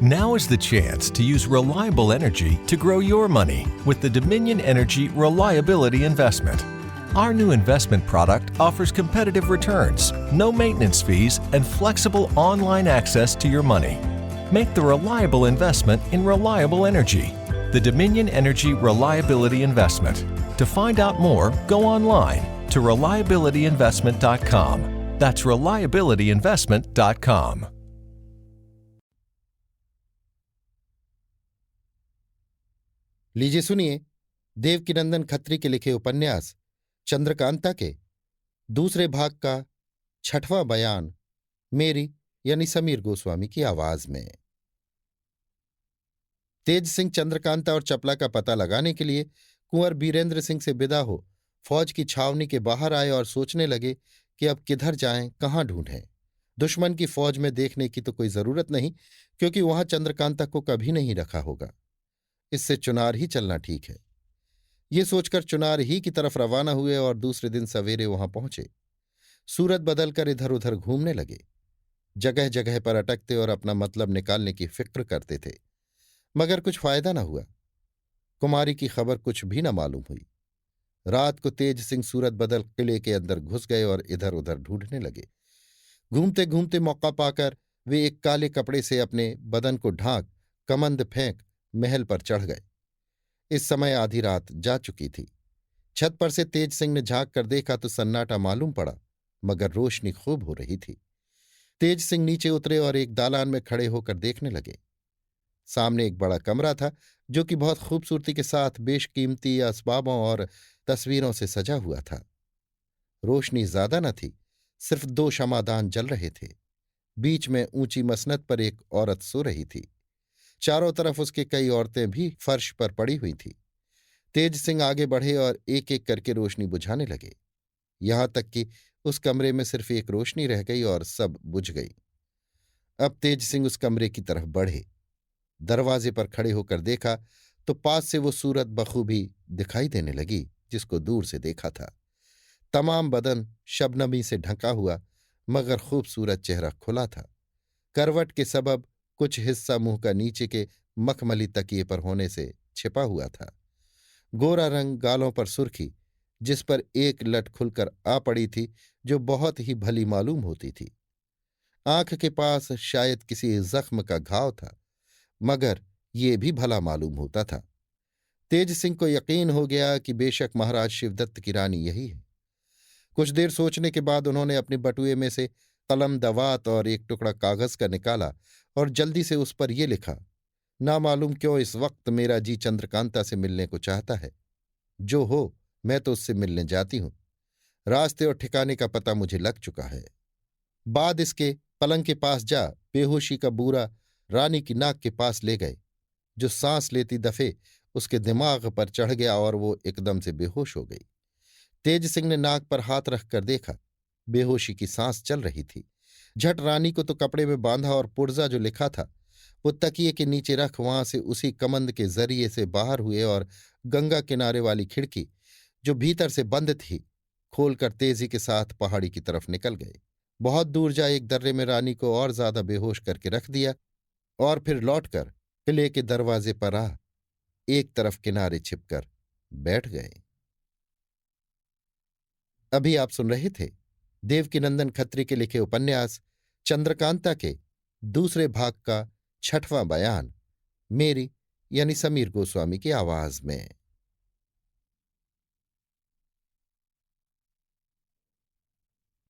Now is the chance to use reliable energy to grow your money with the Dominion Energy Reliability Investment. Our new investment product offers competitive returns, no maintenance fees, and flexible online access to your money. Make the reliable investment in reliable energy. The Dominion Energy Reliability Investment. To find out more, go online to reliabilityinvestment.com. That's reliabilityinvestment.com. लीजिए सुनिए देवकीनंदन खत्री के लिखे उपन्यास चंद्रकांता के दूसरे भाग का 6वां बयान मेरी यानी समीर गोस्वामी की आवाज में। तेज सिंह चंद्रकांता और चपला का पता लगाने के लिए कुंवर बीरेंद्र सिंह से विदा हो फौज की छावनी के बाहर आए और सोचने लगे कि अब किधर जाएं, कहाँ ढूंढें। दुश्मन की फौज में देखने की तो कोई जरूरत नहीं, क्योंकि वहां चंद्रकांता को कभी नहीं रखा होगा। इससे चुनार ही चलना ठीक है। ये सोचकर चुनार ही की तरफ रवाना हुए और दूसरे दिन सवेरे वहां पहुंचे। सूरत बदलकर इधर उधर घूमने लगे। जगह जगह पर अटकते और अपना मतलब निकालने की फिक्र करते थे, मगर कुछ फायदा न हुआ। कुमारी की खबर कुछ भी न मालूम हुई। रात को तेज सिंह सूरत बदल किले के अंदर घुस गए और इधर उधर ढूंढने लगे। घूमते घूमते मौका पाकर वे एक काले कपड़े से अपने बदन को ढांक कमंद फेंक महल पर चढ़ गए। इस समय आधी रात जा चुकी थी। छत पर से तेज सिंह ने झांक कर देखा तो सन्नाटा मालूम पड़ा, मगर रोशनी खूब हो रही थी। तेज सिंह नीचे उतरे और एक दालान में खड़े होकर देखने लगे। सामने एक बड़ा कमरा था, जो कि बहुत खूबसूरती के साथ बेशकीमती असबाबों और तस्वीरों से सजा हुआ था। रोशनी ज्यादा न थी, सिर्फ 2 शमादान जल रहे थे। बीच में ऊंची मसनद पर एक औरत सो रही थी। चारों तरफ उसके कई औरतें भी फर्श पर पड़ी हुई थीं। तेज सिंह आगे बढ़े और एक एक करके रोशनी बुझाने लगे, यहां तक कि उस कमरे में सिर्फ एक रोशनी रह गई और सब बुझ गई। अब तेज सिंह उस कमरे की तरफ बढ़े। दरवाजे पर खड़े होकर देखा तो पास से वो सूरत बखूबी दिखाई देने लगी, जिसको दूर से देखा था। तमाम बदन शबनमी से ढका हुआ, मगर खूबसूरत चेहरा खुला था। करवट के सबब कुछ हिस्सा मुंह का नीचे के मखमली तकिए पर होने से छिपा हुआ था। गोरा रंग, गालों पर सुर्खी, जिस पर एक लट खुलकर आ पड़ी थी, जो बहुत ही भली मालूम होती थी। आंख के पास शायद किसी जख्म का घाव था, मगर ये भी भला मालूम होता था। तेज सिंह को यकीन हो गया कि बेशक महाराज शिवदत्त की रानी यही है। कुछ देर सोचने के बाद उन्होंने अपने बटुए में से कलम, दवात और एक टुकड़ा कागज का निकाला और जल्दी से उस पर यह लिखा, ना मालूम क्यों इस वक्त मेरा जी चंद्रकांता से मिलने को चाहता है। जो हो, मैं तो उससे मिलने जाती हूं। रास्ते और ठिकाने का पता मुझे लग चुका है। बाद इसके पलंग के पास जा बेहोशी का बूरा रानी की नाक के पास ले गए, जो सांस लेती दफे उसके दिमाग पर चढ़ गया और वो एकदम से बेहोश हो गई। तेज सिंह ने नाक पर हाथ रखकर देखा, बेहोशी की सांस चल रही थी। झट रानी को तो कपड़े में बांधा और पुर्जा जो लिखा था वो तकिए के नीचे रख वहां से उसी कमंद के जरिए से बाहर हुए और गंगा किनारे वाली खिड़की, जो भीतर से बंद थी, खोलकर तेजी के साथ पहाड़ी की तरफ निकल गए। बहुत दूर जा एक दर्रे में रानी को और ज्यादा बेहोश करके रख दिया और फिर लौटकर किले के दरवाजे पर आ एक तरफ किनारे छिपकर बैठ गए। अभी आप सुन रहे थे देवकीनंदन खत्री के लिखे उपन्यास चंद्रकांता के दूसरे भाग का 6वां बयान मेरी यानी समीर गोस्वामी की आवाज में।